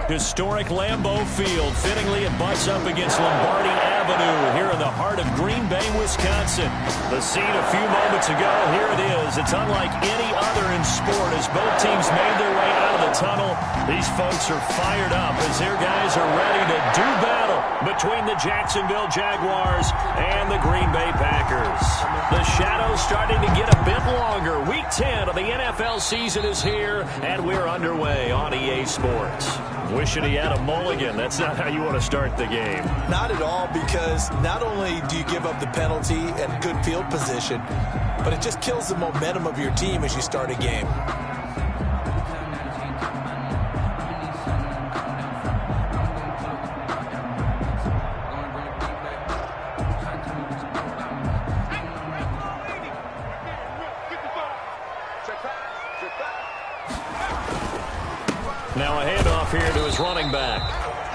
Historic Lambeau Field. Fittingly, it butts up against Lombardi Avenue here in the heart of Green Bay, Wisconsin. The scene a few moments ago, here it is. It's unlike any other in sport as both teams made their way out of the tunnel. These folks are fired up as their guys are ready to do battle between the Jacksonville Jaguars and the Green Bay Packers. The shadow's starting to get a bit longer. Week 10 of the NFL season is here, and we're underway on EA Sports. Wishing he had a mulligan. That's not how you want to start the game. Not at all, because not only do you give up the penalty and good field position, but it just kills the momentum of your team as you start a game. Now a handoff here to his running back.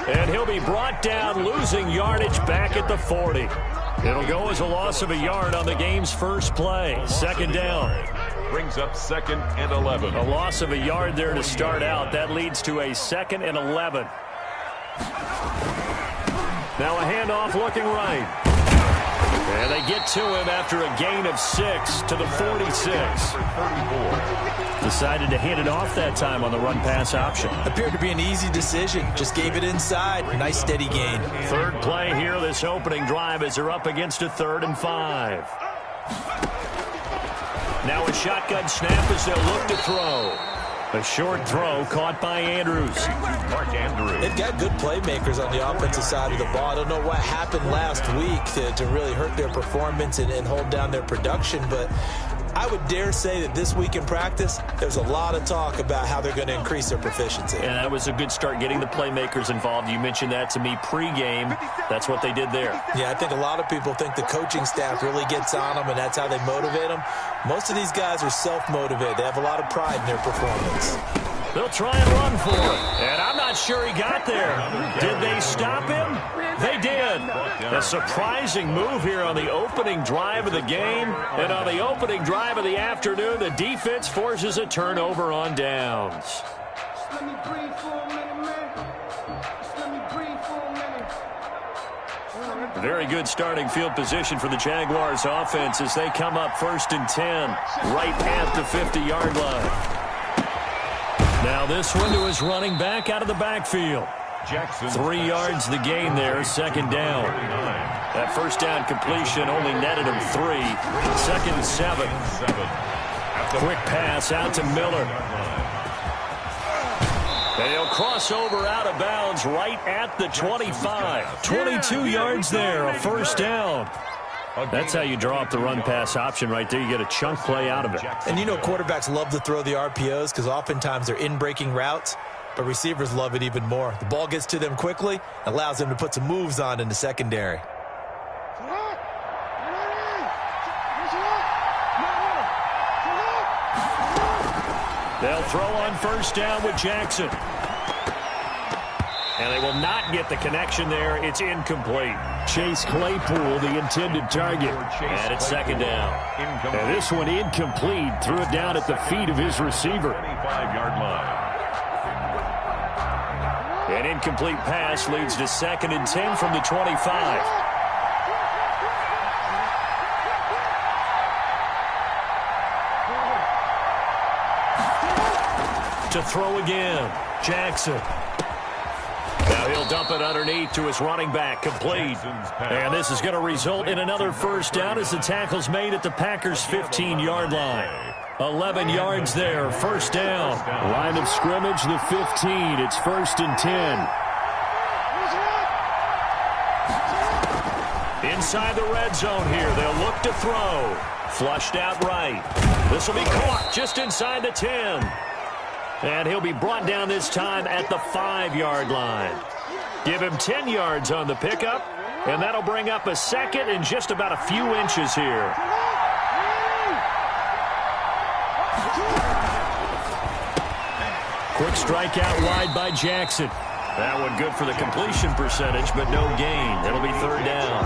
And he'll be brought down, losing yardage back at the 40. It'll go as a loss of a yard on the game's first play. Second down. Brings up 2nd and 11. A loss of a yard there to start out. That leads to a 2nd and 11. Now a handoff looking right. And they get to him after a gain of 6 to the 46. Decided to hand it off that time on the run-pass option. Appeared to be an easy decision. Just gave it inside. Nice steady gain. Third play here, this opening drive, as they're up against a 3rd and 5. Now a shotgun snap as they'll look to throw. A short throw caught by Andrews. They've got good playmakers on the offensive side of the ball. I don't know what happened last week to really hurt their performance and hold down their production, but I would dare say that this week in practice, there's a lot of talk about how they're going to increase their proficiency. And that was a good start getting the playmakers involved. You mentioned that to me pregame. That's what they did there. Yeah, I think a lot of people think the coaching staff really gets on them, and that's how they motivate them. Most of these guys are self-motivated. They have a lot of pride in their performance. They'll try and run for it. And I'm not sure he got there. Did they stop him? They did. A surprising move here on the opening drive of the game. And on the opening drive of the afternoon, the defense forces a turnover on downs. Very good starting field position for the Jaguars offense as they come up 1st and 10, right at the 50-yard line. Now this one to his running back out of the backfield. 3 yards the gain there, 2nd down. That first down completion only netted him 3. 2nd and 7. Quick pass out to Miller. And he'll cross over out of bounds right at the 25. 22 yards there, a 1st down. That's how you draw up the run-pass option right there. You get a chunk play out of it. And you know quarterbacks love to throw the RPOs because oftentimes they're in-breaking routes, but receivers love it even more. The ball gets to them quickly, allows them to put some moves on in the secondary. They'll throw on 1st down with Jackson. And they will not get the connection there. It's incomplete. Chase Claypool, the intended target. And it's 2nd down. And this one incomplete. Threw it down at the feet of his receiver. 25-yard line. An incomplete pass leads to 2nd and 10 from the 25. To throw again, Jackson. Now he'll dump it underneath to his running back, complete. And this is going to result in another 1st down as the tackle's made at the Packers' 15-yard line. 11 yards there, 1st down. Line of scrimmage, the 15. It's 1st and 10. Inside the red zone here, they'll look to throw. Flushed out right. This will be caught just inside the 10. And he'll be brought down this time at the 5-yard line. Give him 10 yards on the pickup, and that'll bring up a 2nd and just about a few inches here. Quick strike out wide by Jackson. That one good for the completion percentage, but no gain. It'll be 3rd down.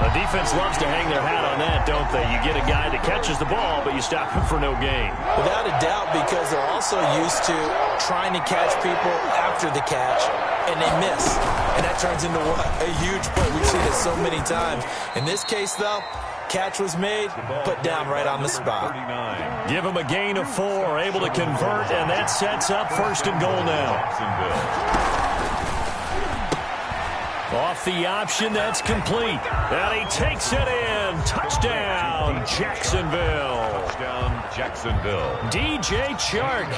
The defense loves to hang their hat on that, don't they? You get a guy that catches the ball, but you stop him for no gain. Without a doubt, because they're also used to trying to catch people after the catch, and they miss. And that turns into what? A huge play. We've seen it so many times. In this case, though, catch was made, put down right on the spot. Give him a gain of 4, able to convert, and that sets up 1st and goal now. Off the option, that's complete. And he takes it in. Touchdown, Jacksonville. Touchdown, Jacksonville. DJ Chark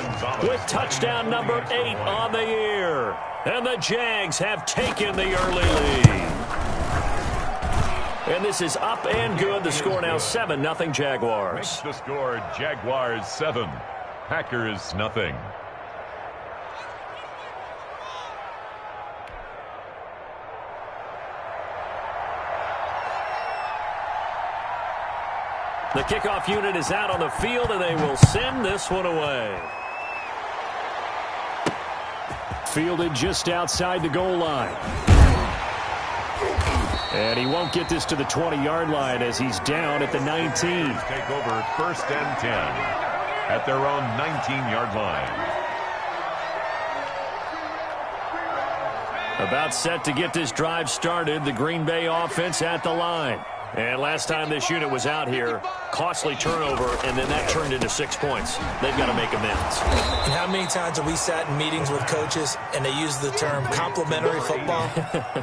with touchdown number 8 on the year. And the Jags have taken the early lead. And this is up and good. The score now 7-0 Jaguars. Makes the score Jaguars 7, Packers nothing. The kickoff unit is out on the field, and they will send this one away. Fielded just outside the goal line. And he won't get this to the 20-yard line as he's down at the 19. Take over 1st and 10 at their own 19-yard line. About set to get this drive started, the Green Bay offense at the line. And last time this unit was out here, costly turnover, and then that turned into 6 points. They've got to make amends. And how many times have we sat in meetings with coaches and they use the term complementary football?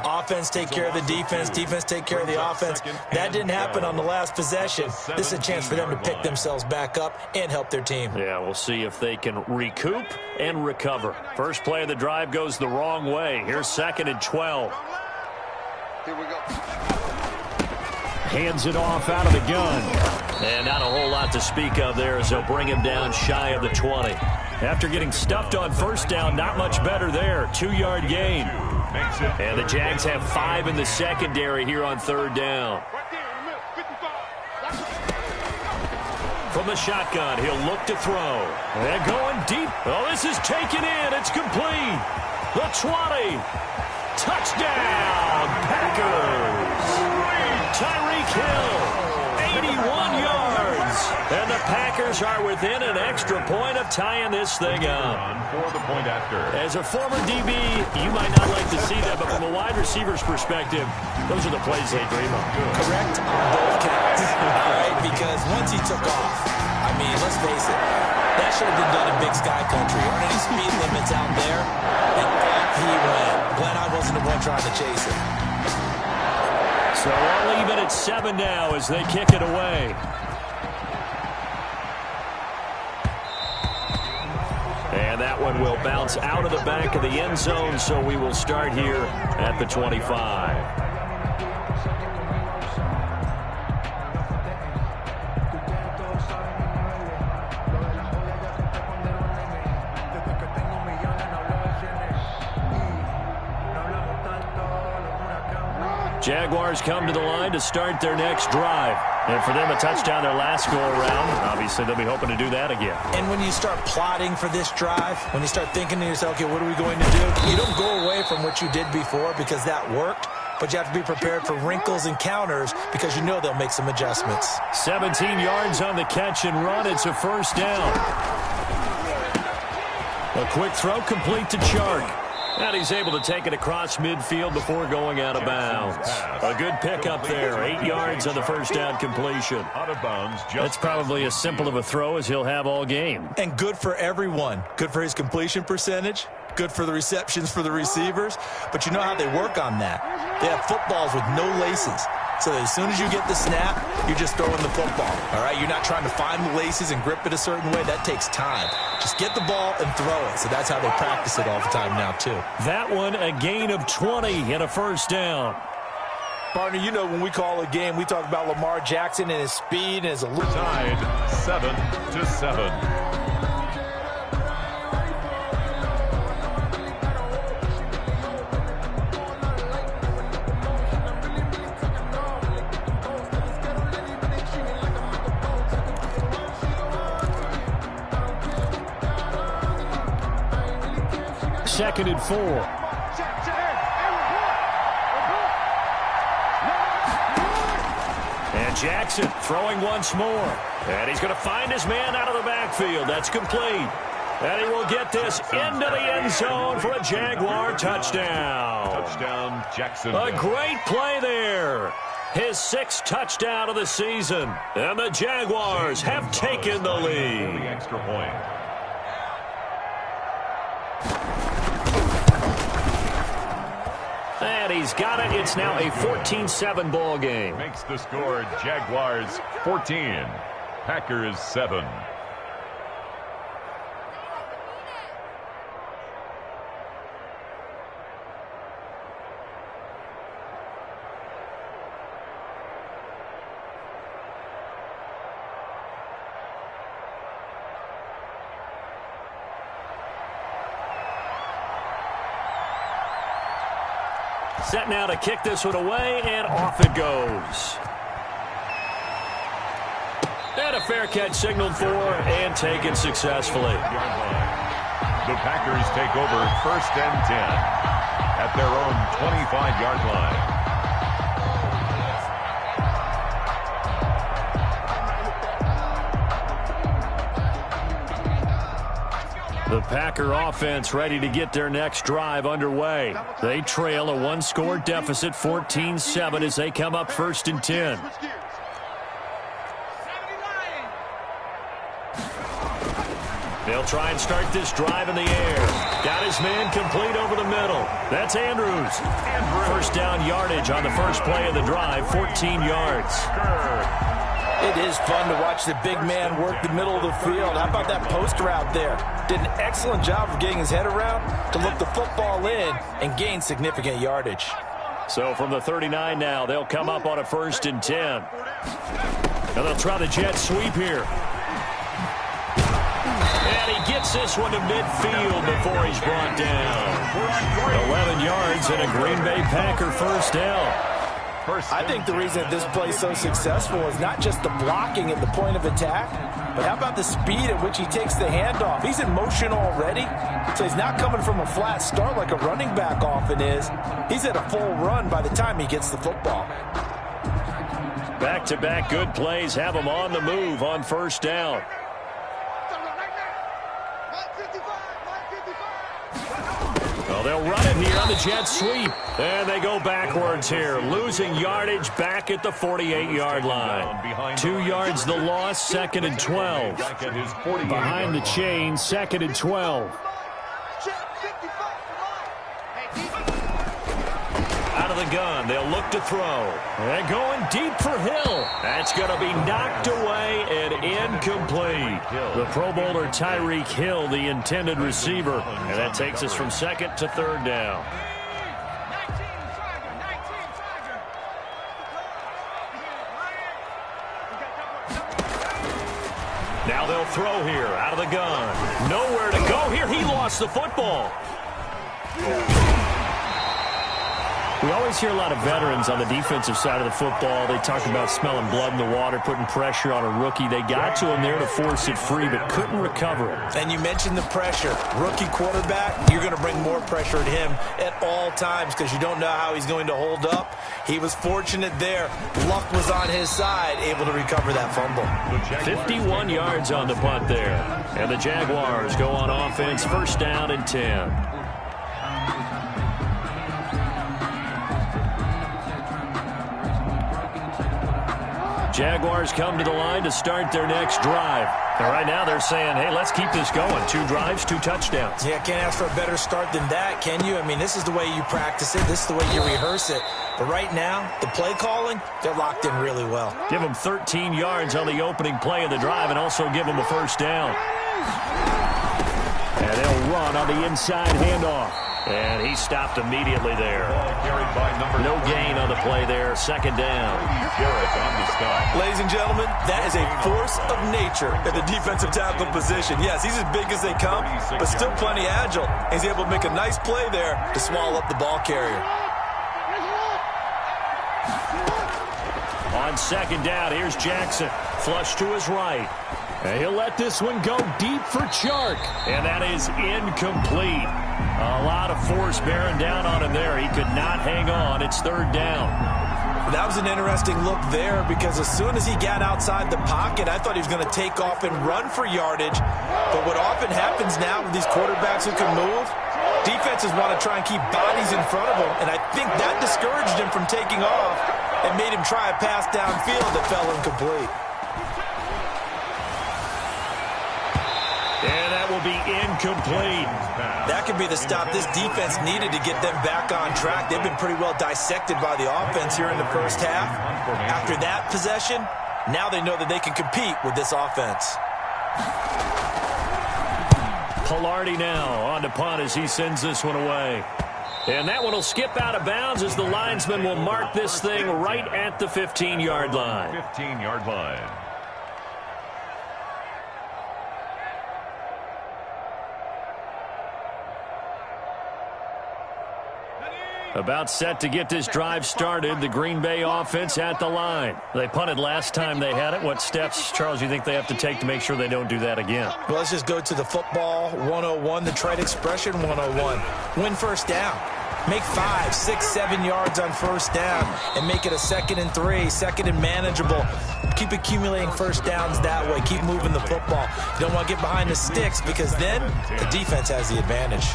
Offense take care of the defense, defense take care of the offense. That didn't happen on the last possession. This is a chance for them to pick themselves back up and help their team. Yeah, we'll see if they can recoup and recover. First play of the drive goes the wrong way. Here's 2nd and 12. Here we go. Hands it off out of the gun. And not a whole lot to speak of there as they'll bring him down shy of the 20. After getting stuffed on 1st down, not much better there. 2-yard gain. And the Jags have 5 in the secondary here on 3rd down. From the shotgun, he'll look to throw. And going deep. Oh, this is taken in. It's complete. The 20. Touchdown, Packers. Tyreek Hill, 81 yards. And the Packers are within an extra point of tying this thing up. For the point after. As a former DB, you might not like to see that, but from a wide receiver's perspective, those are the plays they dream of. Correct on both counts. All right, because once he took off, I mean, let's face it, that should have been done in Big Sky Country. Aren't any speed limits out there? And he went. Glad I wasn't the one trying to chase it. So all even at 7 now as they kick it away. And that one will bounce out of the back of the end zone, so we will start here at the 25. Jaguars come to the line to start their next drive. And for them, a touchdown their last go-around. Obviously, they'll be hoping to do that again. And when you start plotting for this drive, when you start thinking to yourself, okay, what are we going to do? You don't go away from what you did before because that worked, but you have to be prepared for wrinkles and counters because you know they'll make some adjustments. 17 yards on the catch and run. It's a 1st down. A quick throw complete to Chark. And he's able to take it across midfield before going out of bounds. A good pickup there. 8 yards on the 1st down completion. Out of bounds. That's probably as simple of a throw as he'll have all game. And good for everyone. Good for his completion percentage. Good for the receptions for the receivers. But you know how they work on that. They have footballs with no laces. So that as soon as you get the snap, you're just throwing the football. All right, you're not trying to find the laces and grip it a certain way. That takes time. Just get the ball and throw it. So that's how they practice it all the time now, too. That one, a gain of 20 and a 1st down. Partner, you know when we call a game, we talk about Lamar Jackson and his speed and his... Tied 7-7. Second and 4. Jackson throwing once more. And he's going to find his man out of the backfield. That's complete. And he will get this into the end zone for a Jaguar touchdown. Touchdown, Jackson. A great play there. His 6th touchdown of the season. And the Jaguars have taken the lead. The extra point. And he's got it. It's now a 14-7 ball game. Makes the score Jaguars 14, Packers 7. Set now to kick this one away, and off it goes. And a fair catch signaled for and taken successfully. The Packers take over 1st and 10 at their own 25-yard line. The Packer offense ready to get their next drive underway. They trail a 1-score deficit, 14-7, as they come up 1st and 10. They'll try and start this drive in the air. Got his man complete over the middle. That's Andrews. First down yardage on the first play of the drive, 14 yards. It is fun to watch the big man work the middle of the field. How about that post route there? Did an excellent job of getting his head around to look the football in and gain significant yardage. So from the 39 now, they'll come up on a 1st and 10. Now they'll try the jet sweep here. And he gets this one to midfield before he's brought down. 11 yards and a Green Bay Packer first down. I think the reason that this play is so successful is not just the blocking at the point of attack, but how about the speed at which he takes the handoff? He's in motion already, so he's not coming from a flat start like a running back often is. He's at a full run by the time he gets the football. Back-to-back good plays have him on the move on first down. Well, they'll run it here on the jet sweep. And they go backwards here, losing yardage back at the 48-yard line. 2 yards the loss, 2nd and 12. Behind the chain, 2nd and 12. Out of the gun, they'll look to throw. And going deep for Hill. That's going to be knocked away and incomplete. The Pro Bowler Tyreek Hill, the intended receiver. And that takes us from 2nd to 3rd down. Now they'll throw here, out of the gun. Nowhere to go here. He lost the football. We always hear a lot of veterans on the defensive side of the football. They talk about smelling blood in the water, putting pressure on a rookie. They got to him there to force it free, but couldn't recover it. And you mentioned the pressure. Rookie quarterback, you're going to bring more pressure at him at all times because you don't know how he's going to hold up. He was fortunate there. Luck was on his side, able to recover that fumble. 51 yards on the punt there. And the Jaguars go on offense, 1st down and 10. Jaguars come to the line to start their next drive. And right now they're saying, hey, let's keep this going. 2 drives, 2 touchdowns. Yeah, can't ask for a better start than that, can you? I mean, this is the way you practice it. This is the way you rehearse it. But right now, the play calling, they're locked in really well. Give them 13 yards on the opening play of the drive and also give them a 1st down. And they'll run on the inside handoff. And he stopped immediately there. No gain on the play there. 2nd down. Ladies and gentlemen, that is a force of nature at the defensive tackle position. Yes, he's as big as they come, but still plenty agile. He's able to make a nice play there to swallow up the ball carrier. On 2nd down, here's Jackson. Flush to his right. And he'll let this one go deep for Chark. And that is incomplete. A lot of force bearing down on him there. He could not hang on. It's 3rd down. That was an interesting look there because as soon as he got outside the pocket, I thought he was going to take off and run for yardage. But what often happens now with these quarterbacks who can move, defenses want to try and keep bodies in front of them, and I think that discouraged him from taking off and made him try a pass downfield that fell incomplete. And that will be incomplete. That could be the stop this defense needed to get them back on track. They've been pretty well dissected by the offense here in the first half. After that possession, now they know that they can compete with this offense. Pilardi now on to punt as he sends this one away. And that one will skip out of bounds as the linesman will mark this thing right at the 15-yard line. 15-yard line. About set to get this drive started. The Green Bay offense at the line. They punted last time they had it. What steps, Charles, do you think they have to take to make sure they don't do that again? Well, let's just go to the football 101, the trade expression 101. Win first down. Make 5, 6, 7 yards on first down and make it a 2nd and 3, 2nd and manageable. Keep accumulating first downs that way. Keep moving the football. You don't want to get behind the sticks because then the defense has the advantage.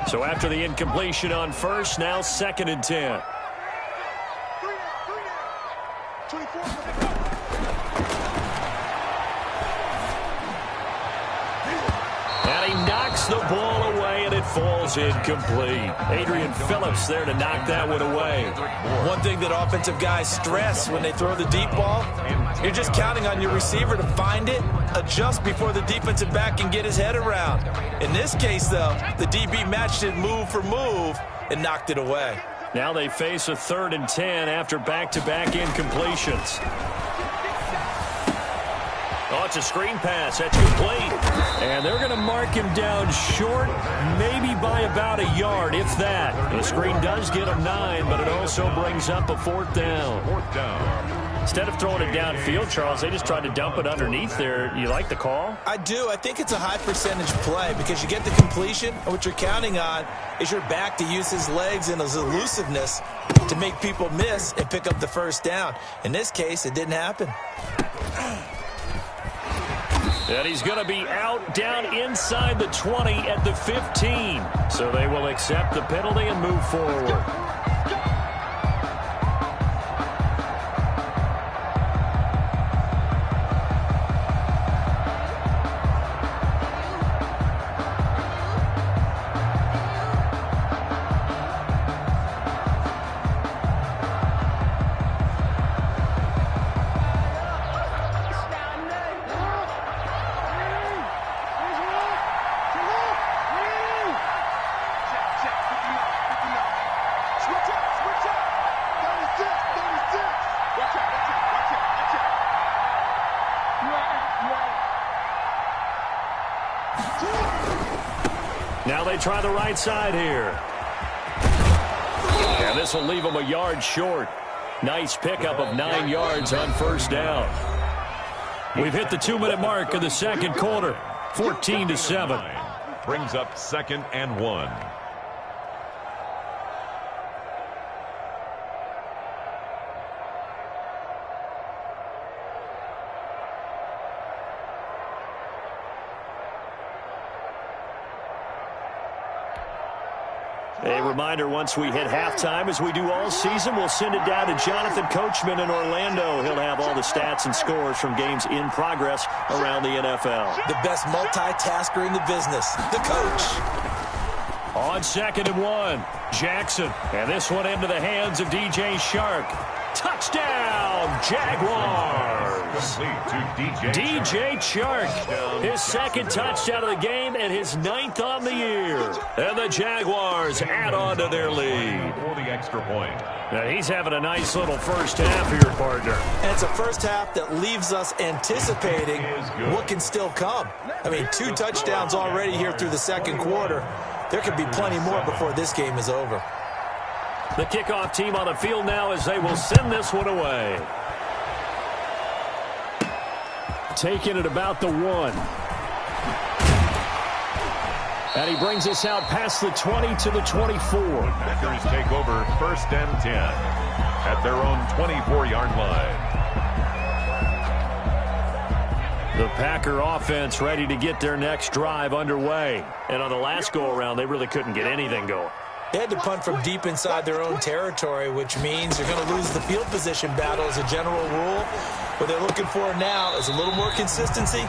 So after the incompletion on first, now 2nd and 10. And he knocks the ball away, and it falls incomplete. Adrian Phillips there to knock that one away. One thing that offensive guys stress when they throw the deep ball, you're just counting on your receiver to find it, adjust before the defensive back can get his head around. In this case, though, the DB matched it move for move and knocked it away. Now they face a 3rd and 10 after back-to-back incompletions. Oh, it's a screen pass. That's complete. And they're going to mark him down short, maybe by about a yard, if that. The screen does get him 9, but it also brings up a 4th down. 4th down. Instead of throwing it downfield, Charles, they just tried to dump it underneath there. You like the call? I do. I think it's a high percentage play because you get the completion, and what you're counting on is your back to use his legs and his elusiveness to make people miss and pick up the first down. In this case, it didn't happen. And he's going to be out down inside the 20 at the 15. So they will accept the penalty and move forward. Now they try the right side here. And this will leave them a yard short. Nice pickup of 9 yards on first down. We've hit the 2-minute mark of the second quarter. 14-7. Brings up 2nd and 1. A reminder, once we hit halftime, as we do all season, we'll send it down to Jonathan Coachman in Orlando. He'll have all the stats and scores from games in progress around the NFL. The best multitasker in the business, the coach. On 2nd and 1, Jackson. And this one into the hands of DJ Shark. Touchdown, Jaguars. DJ Chark, his 2nd touchdown of the game and his 9th on the year. And the Jaguars add on to their lead. For the extra point. Now he's having a nice little first half here, partner. And it's a first half that leaves us anticipating what can still come. I mean, 2 touchdowns already here through the second quarter. There could be plenty more before this game is over. The kickoff team on the field now as they will send this one away. Taking it about the 1. And he brings us out past the 20 to the 24. The Packers take over 1st and 10 at their own 24-yard line. The Packer offense ready to get their next drive underway. And on the last go-around, they really couldn't get anything going. They had to punt from deep inside their own territory, which means they're going to lose the field position battle as a general rule. What they're looking for now is a little more consistency,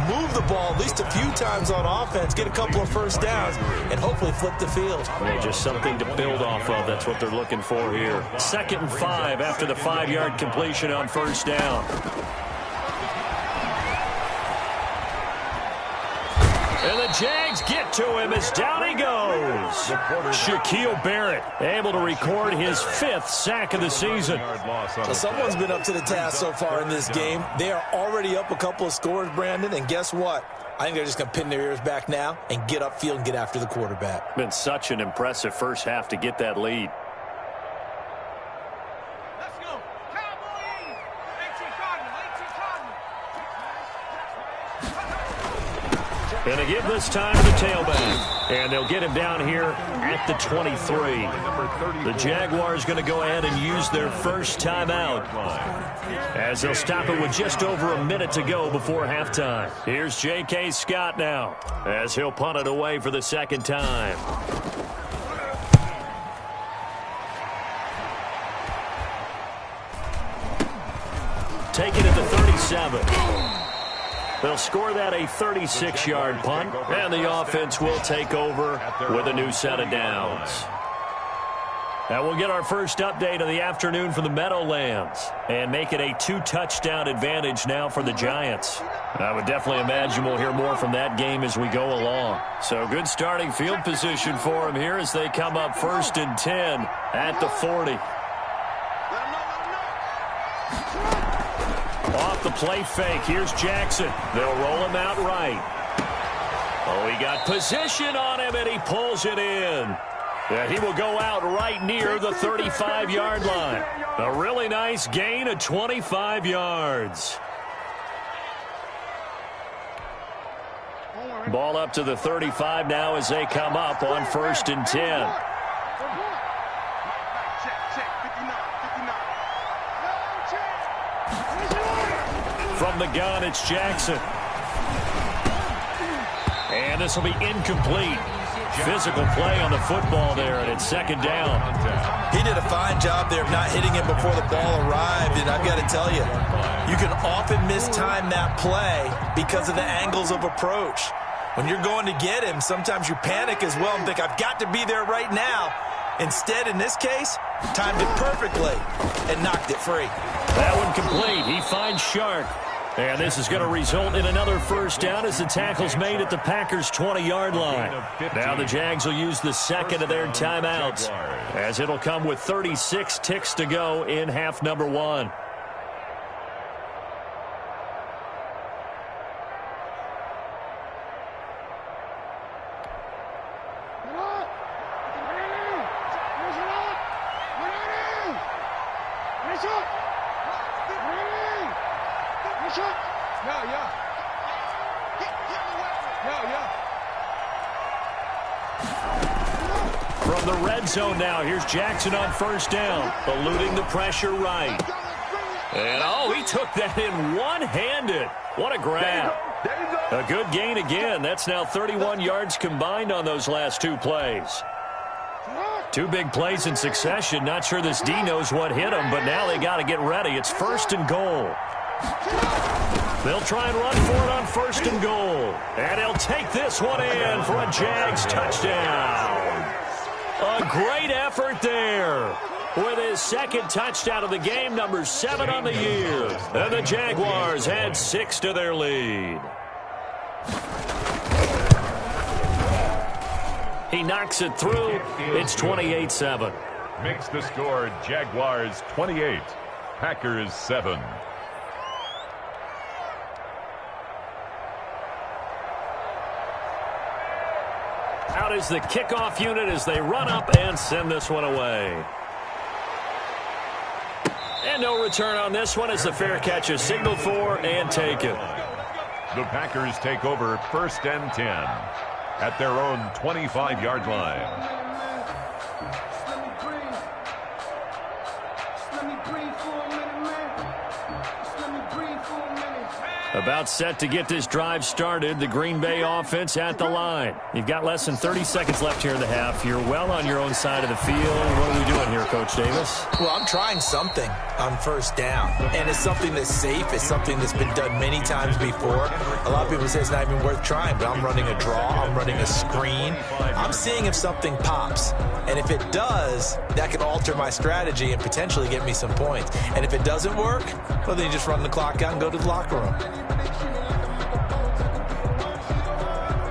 move the ball at least a few times on offense, get a couple of first downs, and hopefully flip the field. Yeah, just something to build off of. That's what they're looking for here. 2nd and 5 after the 5-yard completion on 1st down. And the Jags get to him as down he goes. Shaquille Barrett able to record his 5th sack of the season. So someone's been up to the task so far in this game. They are already up a couple of scores, Brandon, and guess what? I think they're just going to pin their ears back now and get upfield and get after the quarterback. Been such an impressive first half to get that lead. And they give this time to the tailback. And they'll get him down here at the 23. The Jaguars going to go ahead and use their first timeout, as they'll stop it with just over a minute to go before halftime. Here's J.K. Scott now, as he'll punt it away for the 2nd time. Take it at the 37. They'll score that a 36-yard punt, and the offense will take over with a new set of downs. Now we'll get our first update of the afternoon from the Meadowlands and make it a 2-touchdown advantage now for the Giants. I would definitely imagine we'll hear more from that game as we go along. So good starting field position for them here as they come up 1st and 10 at the 40. Off the play fake, here's Jackson. They'll roll him out right. Oh, he got position on him, and he pulls it in. Yeah, he will go out right near the 35-yard line. A really nice gain of 25 yards. Ball up to the 35 now as they come up on 1st and 10. From the gun, it's Jackson. And this will be incomplete. Physical play on the football there, and it's 2nd down. He did a fine job there of not hitting him before the ball arrived, and I've got to tell you, you can often mistime that play because of the angles of approach. When you're going to get him, sometimes you panic as well and think, I've got to be there right now. Instead, in this case, timed it perfectly and knocked it free. That one complete. He finds Shark. And this is going to result in another first down as the tackle's made at the Packers' 20-yard line. Now the Jags will use the 2nd of their timeouts, as it'll come with 36 ticks to go in half number 1. From the red zone now, here's Jackson on 1st down, eluding the pressure right. And, oh, he took that in one-handed. What a grab. A good gain again. That's now 31 yards combined on those last 2 plays. 2 big plays in succession. Not sure this D knows what hit him, but now they got to get ready. It's 1st and goal. They'll try and run for it on 1st and goal. And he'll take this one in for a Jags touchdown. A great effort there with his 2nd touchdown of the game, number 7 on the year. And the Jaguars add 6 to their lead. He knocks it through. It's 28-7. Makes the score Jaguars 28, Packers 7. Out is the kickoff unit as they run up and send this one away. And no return on this one as the fair catch is signaled for and taken. The Packers take over 1st and 10 at their own 25-yard line. About set to get this drive started. The Green Bay offense at the line. You've got less than 30 seconds left here in the half. You're well on your own side of the field. What are we doing here, Coach Davis? Well, I'm trying something on 1st down, and it's something that's safe. It's something that's been done many times before. A lot of people say it's not even worth trying, but I'm running a draw. I'm running a screen. I'm seeing if something pops, and if it does, that could alter my strategy and potentially get me some points. And if it doesn't work, well, then you just run the clock out and go to the locker room.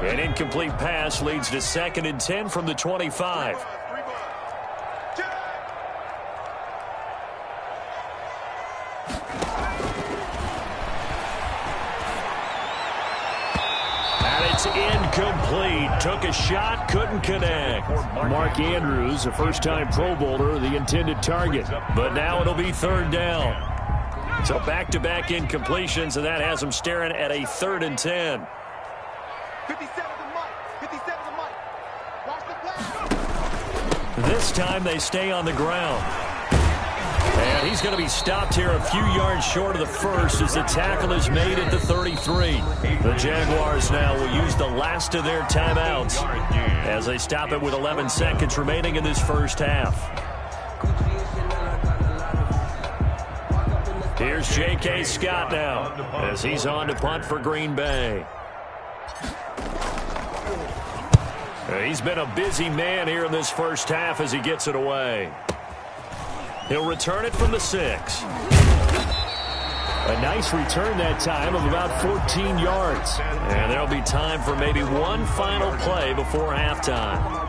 An incomplete pass leads to 2nd and 10 from the 25. And it's incomplete. Took a shot, couldn't connect. Mark Andrews, a first-time Pro Bowler, the intended target. But now it'll be 3rd down. So back-to-back incompletions, and that has him staring at a 3rd and 10. 57 to Mike. 57 to Mike. Watch the play. This time they stay on the ground. And he's going to be stopped here a few yards short of the first as the tackle is made at the 33. The Jaguars now will use the last of their timeouts as they stop it with 11 seconds remaining in this first half. Here's J.K. Scott now as he's on to punt for Green Bay. He's been a busy man here in this first half as he gets it away. He'll return it from the 6. A nice return that time of about 14 yards. And there'll be time for maybe one final play before halftime.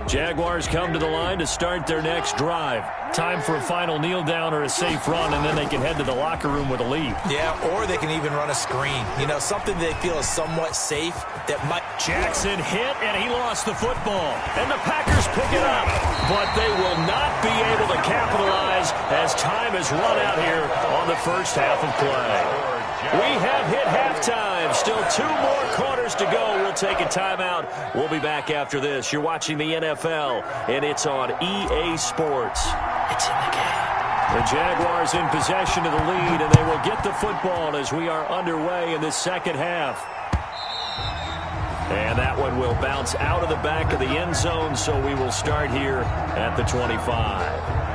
Jaguars come to the line to start their next drive. Time for a final kneel down or a safe run, and then they can head to the locker room with a lead. Yeah, or they can even run a screen. You know, something they feel is somewhat safe that might... Jackson hit, and he lost the football. And the Packers pick it up. But they will not be able to capitalize as time has run out here on the first half of play. We have hit halftime. Still 2 more quarters to go. We'll take a timeout. We'll be back after this. You're watching the NFL, and it's on EA Sports. It's in the game. The Jaguars in possession of the lead, and they will get the football as we are underway in this second half. And that one will bounce out of the back of the end zone, so we will start here at the 25.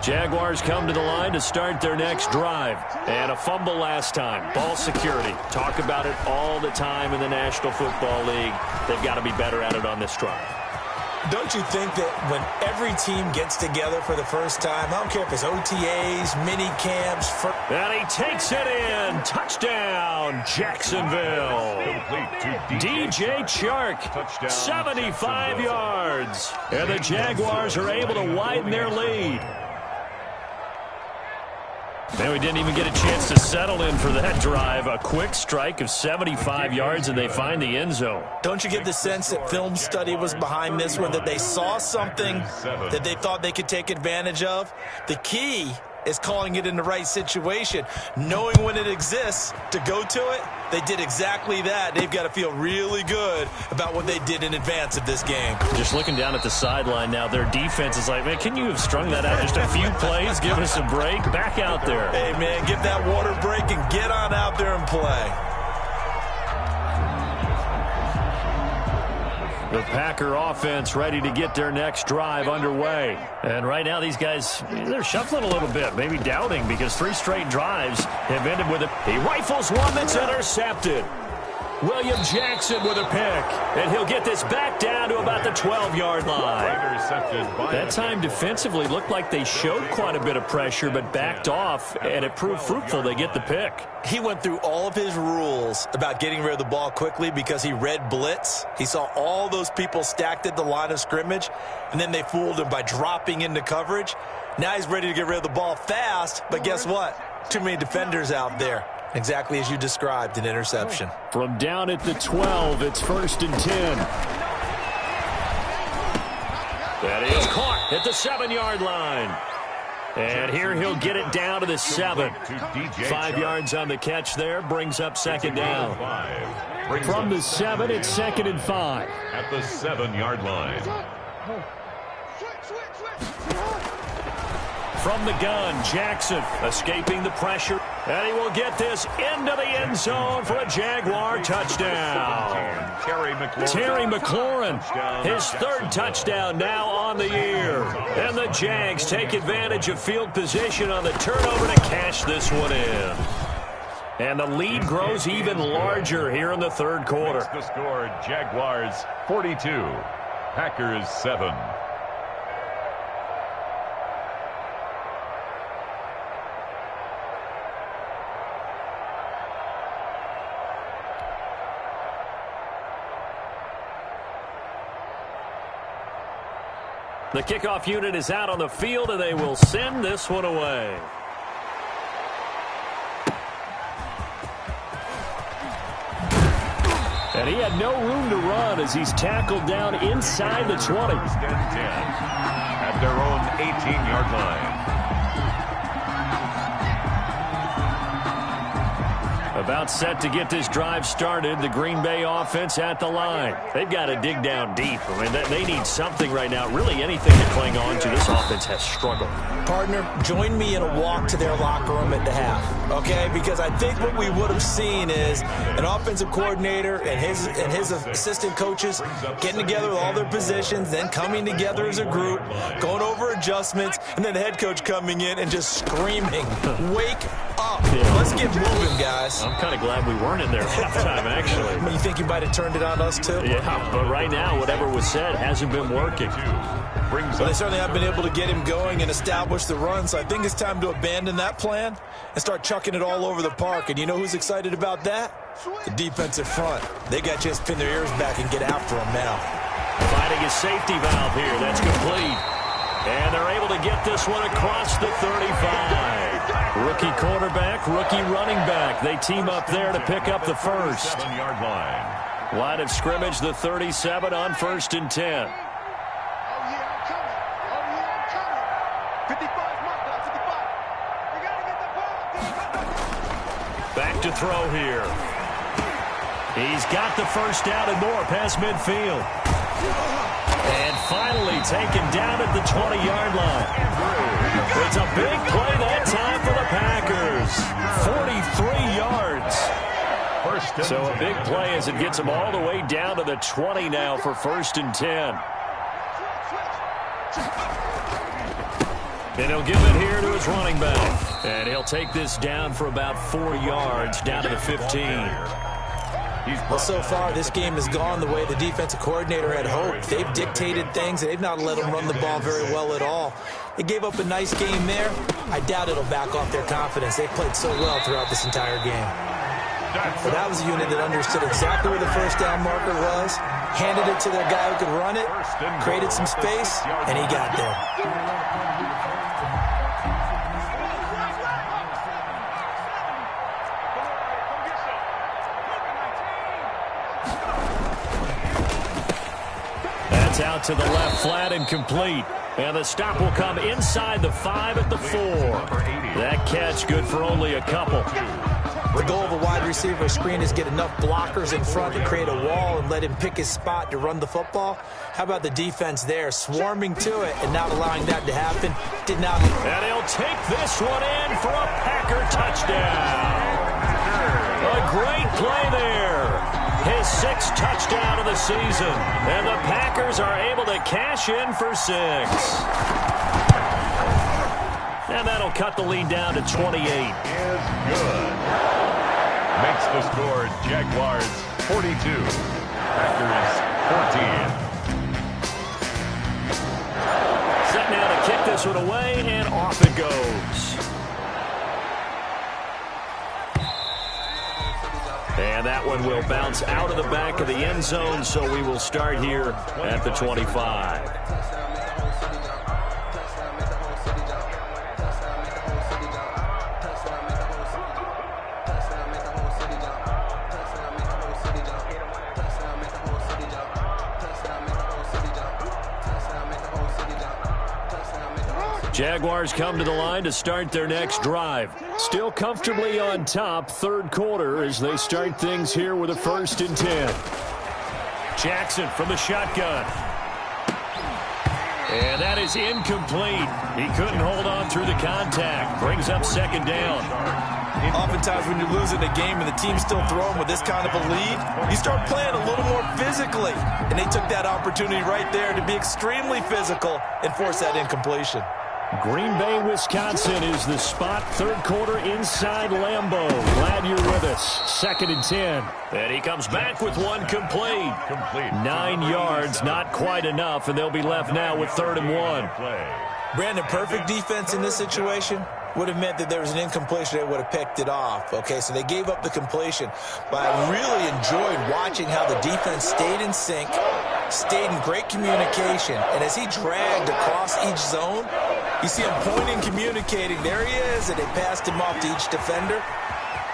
Jaguars come to the line to start their next drive. And a fumble last time. Ball security. Talk about it all the time in the National Football League. They've got to be better at it on this drive. Don't you think that when every team gets together for the first time, I don't care if it's OTAs, mini camps. And he takes it in. Touchdown, Jacksonville. DJ Chark, 75 yards. And the Jaguars are able to widen their lead. And we didn't even get a chance to settle in for that drive. A quick strike of 75 yards, and they find the end zone. Don't you get the sense that film study was behind this one, that they saw something that they thought they could take advantage of? The key is calling it in the right situation, knowing when it exists to go to it. They did exactly that. They've got to feel really good about what they did in advance of this game. Just looking down at the sideline now, their defense is like, man, can you have strung that out just a few plays? Give us a break. Back out there. Hey, man, get that water break and get on out there and play. The Packer offense ready to get their next drive underway. And right now these guys, they're shuffling a little bit, maybe doubting, because 3 straight drives have ended with it. He rifles one that's intercepted. William Jackson with a pick. And he'll get this back down to about the 12-yard line. That time defensively looked like they showed quite a bit of pressure but backed off, and it proved fruitful. They get the pick. He went through all of his rules about getting rid of the ball quickly because he read blitz. He saw all those people stacked at the line of scrimmage, and then they fooled him by dropping into coverage. Now he's ready to get rid of the ball fast, but guess what? Too many defenders out there. Exactly as you described, an interception. From down at the 12, it's 1st and 10. That is caught at the 7-yard line. And here he'll get it down to the 7. 5 yards on the catch there, brings up 2nd down. From the 7, it's 2nd and 5. At the 7-yard line. From the gun, Jackson escaping the pressure. And he will get this into the end zone for a Jaguar touchdown. Terry McLaurin, his 3rd touchdown now on the year. And the Jags take advantage of field position on the turnover to cash this one in. And the lead grows even larger here in the 3rd quarter. The score, Jaguars 42, Packers 7. The kickoff unit is out on the field, and they will send this one away. And he had no room to run as he's tackled down inside the 20. 1st and 10 at their own 18-yard line. About set to get this drive started, the Green Bay offense at the line. They've got to dig down deep. I mean, they need something right now, really anything to cling on to. This offense has struggled. Partner, join me in a walk to their locker room at the half, okay? Because I think what we would have seen is an offensive coordinator and his assistant coaches getting together with all their positions, then coming together as a group, going over adjustments, and then the head coach coming in and just screaming, "Wake up. Let's get moving, guys." I'm kind of glad we weren't in there at halftime, actually. You think you might have turned it on us, too? Yeah, but right now, whatever was said hasn't been working. Well, they certainly haven't been able to get him going and establish the run, so I think it's time to abandon that plan and start chucking it all over the park. And you know who's excited about that? The defensive front. They got a chance to pin their ears back and get after him now. Finding a safety valve here. That's complete. And they're able to get this one across the 35. Rookie quarterback, rookie running back. They team up there to pick up the first. 7-yard line. Line of scrimmage, the 37 on 1st and 10. Back to throw here. He's got the first down and more past midfield. And finally taken down at the 20-yard line. It's a big play that time for the Packers. 43 yards. So a big play as it gets them all the way down to the 20 now for 1st and 10. And he'll give it here to his running back. And he'll take this down for about 4 yards down to the 15. Well, so far, this game has gone the way the defensive coordinator had hoped. They've dictated things, and they've not let them run the ball very well at all. They gave up a nice game there. I doubt it'll back off their confidence. They've played so well throughout this entire game. But that was a unit that understood exactly where the first down marker was, handed it to their guy who could run it, created some space, and he got there. Out to the left, flat and complete. And the stop will come inside the 5 at the 4. That catch good for only a couple. The goal of a wide receiver screen is get enough blockers in front to create a wall and let him pick his spot to run the football. How about the defense there, swarming to it and not allowing that to happen? Did not. And he'll take this one in for a Packer touchdown. A great play there. His 6th touchdown of the season. And the Packers are able to cash in for 6. And that'll cut the lead down to 28. Is good. Makes the score Jaguars 42. Packers 14. Set now to kick this one away, and off it goes. And that one will bounce out of the back of the end zone, so we will start here at the 25. Jaguars come to the line to start their next drive. Still comfortably on top, third quarter, as they start things here with a 1st and 10. Jackson from the shotgun. And that is incomplete. He couldn't hold on through the contact. Brings up 2nd down. Oftentimes when you're losing a game and the team's still throwing with this kind of a lead, you start playing a little more physically. And they took that opportunity right there to be extremely physical and force that incompletion. Green Bay, Wisconsin is the spot. Third quarter inside Lambeau. Glad you're with us. 2nd and 10. And he comes back with one complete. 9 yards, not quite enough, and they'll be left now with 3rd and 1. Brandon, perfect defense in this situation would have meant that there was an incompletion. They would have picked it off. Okay, so they gave up the completion. But I really enjoyed watching how the defense stayed in sync, stayed in great communication, and as he dragged across each zone, you see him pointing, communicating. There he is, and they passed him off to each defender.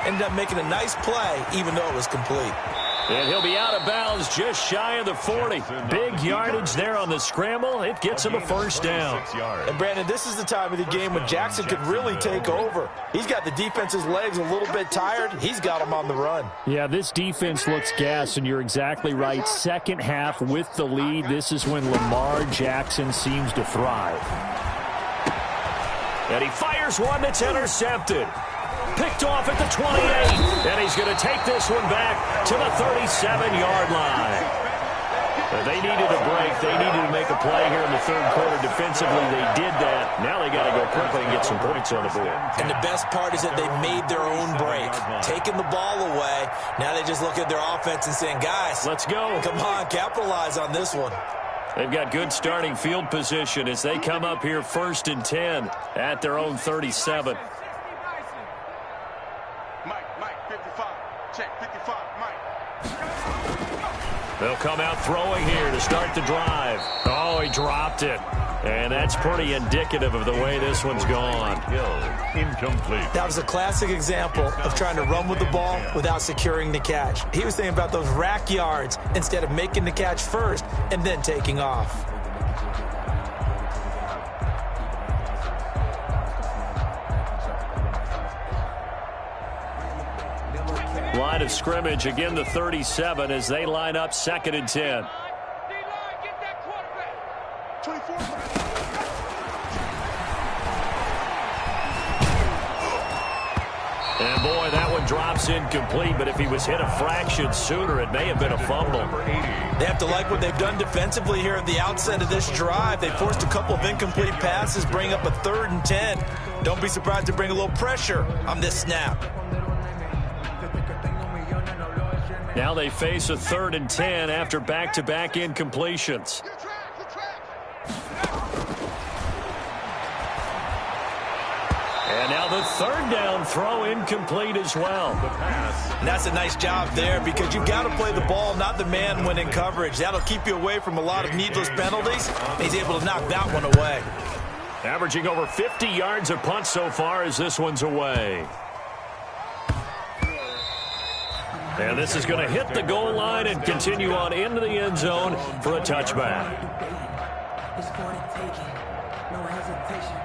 Ended up making a nice play, even though it was complete. And he'll be out of bounds just shy of the 40. Big yardage there on the scramble. It gets him a 1st down. And, Brandon, this is the time of the game when Jackson could really take over. He's got the defense's legs a little bit tired. He's got them on the run. Yeah, this defense looks gassed, and you're exactly right. Second half with the lead. This is when Lamar Jackson seems to thrive. And he fires one that's intercepted. Picked off at the 28. And he's going to take this one back to the 37-yard line. They needed a break. They needed to make a play here in the third quarter. Defensively, they did that. Now they got to go quickly and get some points on the board. And the best part is that they made their own break. Taking the ball away. Now they just look at their offense and saying, guys, let's go. Come on, capitalize on this one. They've got good starting field position as they come up here 1st and 10 at their own 37. They'll come out throwing here to start the drive. Oh, he dropped it. And that's pretty indicative of the way this one's gone. Incomplete. That was a classic example of trying to run with the ball without securing the catch. He was thinking about those rack yards instead of making the catch first and then taking off. Line of scrimmage, again the 37 as they line up 2nd and 10. And boy, that one drops incomplete, but if he was hit a fraction sooner, it may have been a fumble. They have to like what they've done defensively here at the outset of this drive. They forced a couple of incomplete passes, bring up a 3rd and 10. Don't be surprised to bring a little pressure on this snap. Now they face a 3rd and 10 after back-to-back incompletions. And now the 3rd down throw incomplete as well. And that's a nice job there because you've got to play the ball, not the man when in coverage. That'll keep you away from a lot of needless penalties. He's able to knock that one away. Averaging over 50 yards a punt so far as this one's away. And this is going to hit the goal line and continue on into the end zone for a touchback. It's for the taking. No hesitation.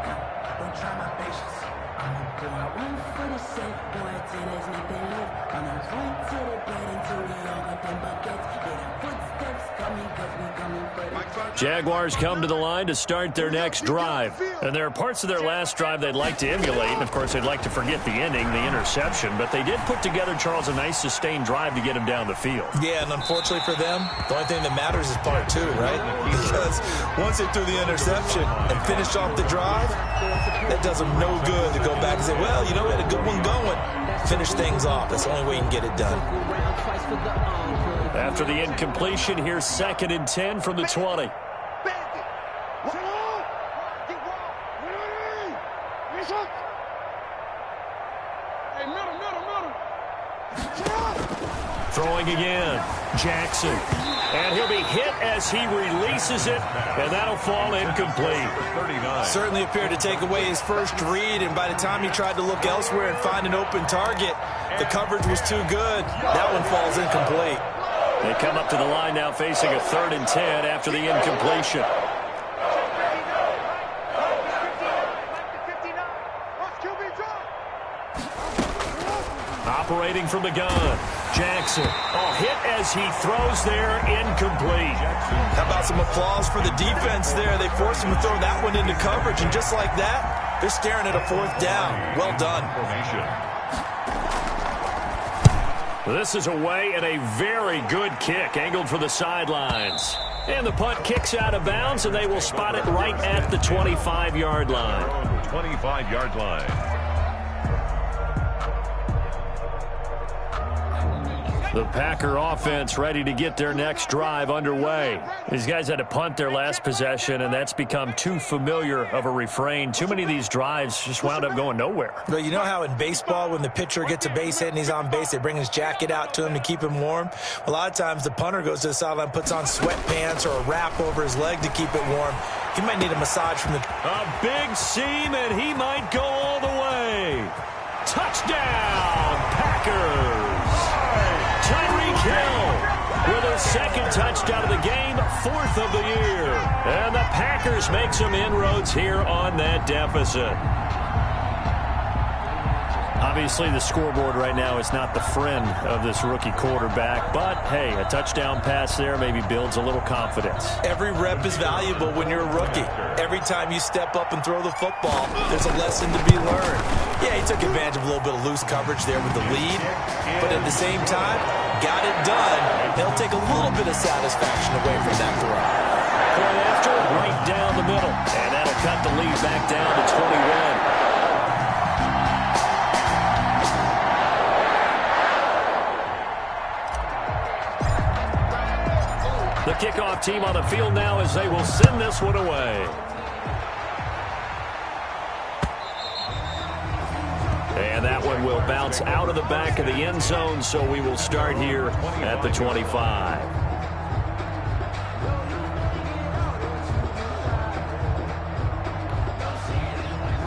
Don't try my patience. I'm going to one for the safe. Boy, till there's nothing left. On a point to the bed until we all got them buckets. Yeah, the footsteps coming because we coming for the Jaguars come to the line to start their next drive. And there are parts of their last drive they'd like to emulate. And, of course, they'd like to forget the ending, the interception. But they did put together, Charles, a nice sustained drive to get him down the field. Yeah, and unfortunately for them, the only thing that matters is part 2, right? Because once they threw the interception and finished off the drive, that does them no good to go back and say, well, you know, we had a good one going. Finish things off. That's the only way you can get it done. After the incompletion, here's 2nd and 10 from the 20. Throwing again, Jackson. And he'll be hit as he releases it, and that'll fall incomplete. 39. Certainly appeared to take away his first read, and by the time he tried to look elsewhere and find an open target, the coverage was too good. That one falls incomplete. They come up to the line now facing a 3rd and 10 after the incompletion. Operating from the gun, Jackson. Oh, hit as he throws there, incomplete. How about some applause for the defense there? They forced him to throw that one into coverage, and just like that, they're staring at a 4th down. Well done. This is away and a very good kick, angled for the sidelines. And the punt kicks out of bounds, and they will spot it right at the 25-yard line. 25-yard line. The Packer offense ready to get their next drive underway. These guys had to punt their last possession, and that's become too familiar of a refrain. Too many of these drives just wound up going nowhere. But you know how in baseball, when the pitcher gets a base hit and he's on base, they bring his jacket out to him to keep him warm? A lot of times the punter goes to the sideline, puts on sweatpants or a wrap over his leg to keep it warm. He might need a massage from the... A big seam, and he might go all the way. Touchdown, Packers! Tyreek Hill with a 2nd touchdown of the game, 4th of the year. And the Packers make some inroads here on that deficit. Obviously, the scoreboard right now is not the friend of this rookie quarterback, but, hey, a touchdown pass there maybe builds a little confidence. Every rep is valuable when you're a rookie. Every time you step up and throw the football, there's a lesson to be learned. Yeah, he took advantage of a little bit of loose coverage there with the lead, but at the same time, got it done. He'll take a little bit of satisfaction away from that throw. Point after, right down the middle, and that'll cut the lead back down to 21. The kickoff team on the field now as they will send this one away. And that one will bounce out of the back of the end zone, so we will start here at the 25.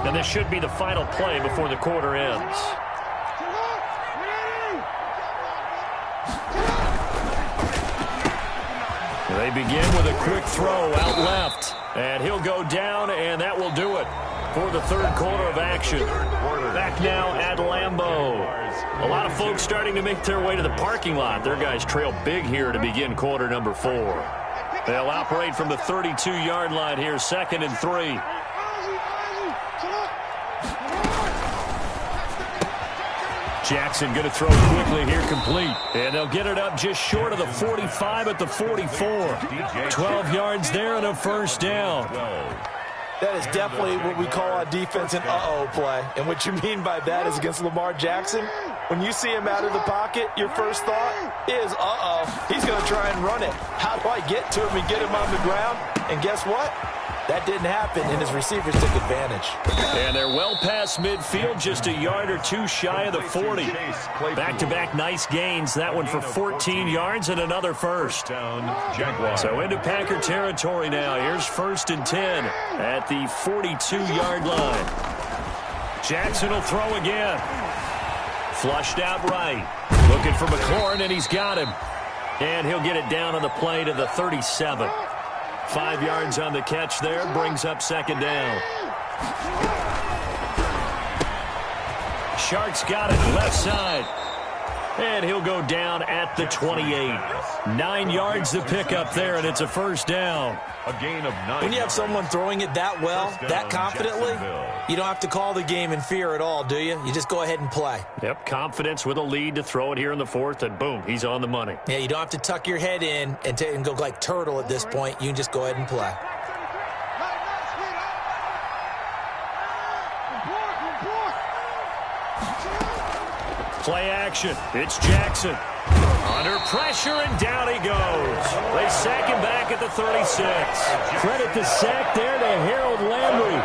And this should be the final play before the quarter ends. They begin with a quick throw out left. And he'll go down, and that will do it for the 3rd quarter of action. Back now at Lambeau. A lot of folks starting to make their way to the parking lot. Their guys trail big here to begin quarter number 4. They'll operate from the 32-yard line here, 2nd and 3. Jackson going to throw quickly here, complete. And they'll get it up just short of the 45 at the 44. 12 yards there and a 1st down. That is definitely what we call a defense an uh-oh play. And what you mean by that is against Lamar Jackson, when you see him out of the pocket, your first thought is, uh-oh, he's going to try and run it. How do I get to him and get him on the ground? And guess what? That didn't happen, and his receivers took advantage. And they're well past midfield, just a yard or two shy of the 40. Back-to-back nice gains. That one for 14 yards and another 1st. So into Packer territory now. Here's 1st and 10 at the 42-yard line. Jackson will throw again. Flushed out right. Looking for McLaurin, and he's got him. And he'll get it down on the play to the 37. 5 yards on the catch there, brings up 2nd down. Sharks got it left side. And he'll go down at the 28. 9 yards to pick up there, and it's a 1st down. A gain of 9. When you have someone throwing it that well, that confidently, you don't have to call the game in fear at all, do you? You just go ahead and play. Yep, confidence with a lead to throw it here in the 4th, and boom, he's on the money. Yeah, you don't have to tuck your head in and go like turtle at this point. You can just go ahead and play. Play action. It's Jackson. Under pressure, and down he goes. They sack him back at the 36. Credit the sack there to Harold Landry.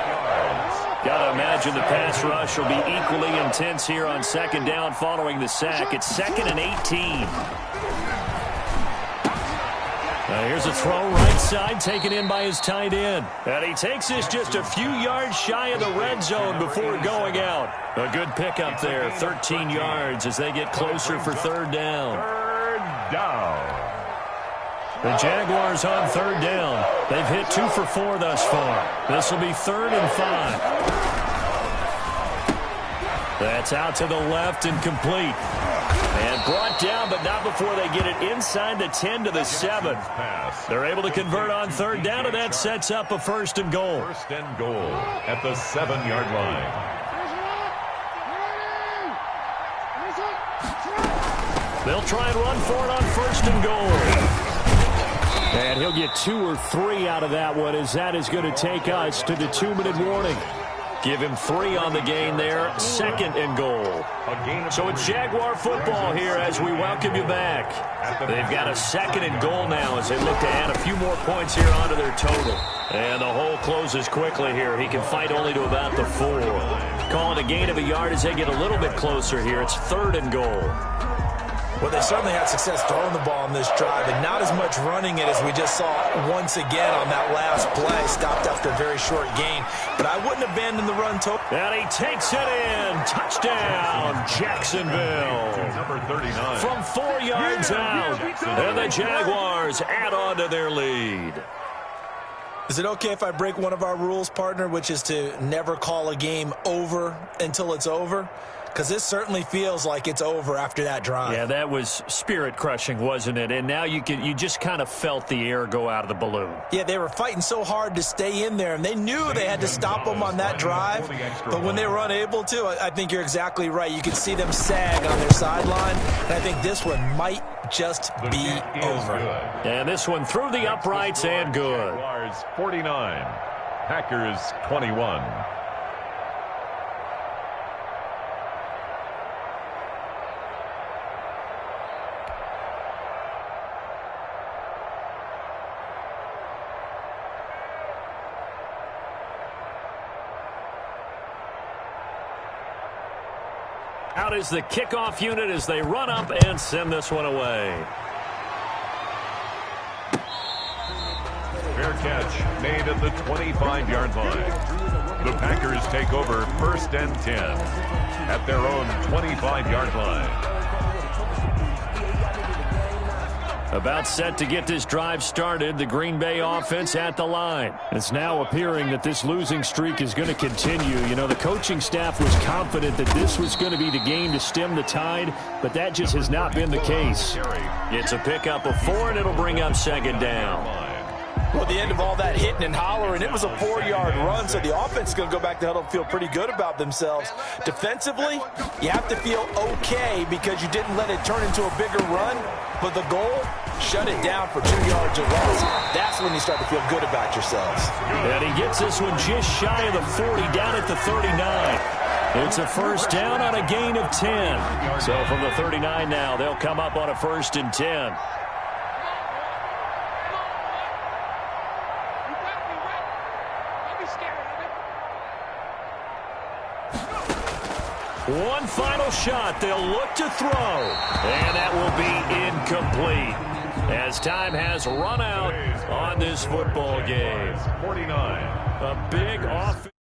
Got to imagine the pass rush will be equally intense here on second down following the sack. It's 2nd and 18. Here's a throw right side, taken in by his tight end. And he takes this just a few yards shy of the red zone before going out. A good pickup there, 13 yards as they get closer for third down. Third down. The Jaguars on third down. They've hit 2 for 4 thus far. This will be 3rd and 5. That's out to the left and complete. And brought down, but not before they get it inside the 10 to the 7. They're able to convert on third down, and that sets up a 1st and goal. 1st and goal at the 7-yard line. They'll try and run for it on 1st and goal. And he'll get 2 or 3 out of that one, as that is going to take us to the 2-minute warning. Give him 3 on the gain there, 2nd and goal. So it's Jaguar football here as we welcome you back. They've got a 2nd and goal now as they look to add a few more points here onto their total. And the hole closes quickly here. He can fight only to about the 4. Call it a gain of a yard as they get a little bit closer here. It's 3rd and goal. Well, they certainly had success throwing the ball on this drive, and not as much running it as we just saw once again on that last play. Stopped after a very short gain, but I wouldn't abandon the run total. And he takes it in. Touchdown, Jacksonville. Number 39. From 4 yards out. And the Jaguars add on to their lead. Is it okay if I break one of our rules, partner, which is to never call a game over until it's over? Because this certainly feels like it's over after that drive. Yeah, that was spirit-crushing, wasn't it? And now you just kind of felt the air go out of the balloon. Yeah, they were fighting so hard to stay in there, and they knew they had to stop them on that drive. But when they were unable to, I think you're exactly right. You could see them sag on their sideline, and I think this one might just be over. And this one through the uprights and good. Jaguars 49, Packers 21. Out is the kickoff unit as they run up and send this one away. Fair catch made at the 25-yard line. The Packers take over 1st and 10 at their own 25-yard line. About set to get this drive started, the Green Bay offense at the line. It's now appearing that this losing streak is going to continue. You know, the coaching staff was confident that this was going to be the game to stem the tide, but that just has not been the case. It's a pickup of 4, and it'll bring up 2nd down. Well, the end of all that hitting and hollering, it was a 4-yard run, so the offense is going to go back to huddle and feel pretty good about themselves. Defensively, you have to feel okay because you didn't let it turn into a bigger run, but the goal, shut it down for 2 yards or less. That's when you start to feel good about yourselves. And he gets this one just shy of the 40, down at the 39. It's a 1st down on a gain of 10. So from the 39 now, they'll come up on a 1st and 10. One final shot. They'll look to throw. And that will be incomplete as time has run out on this football game. 49. A big offense.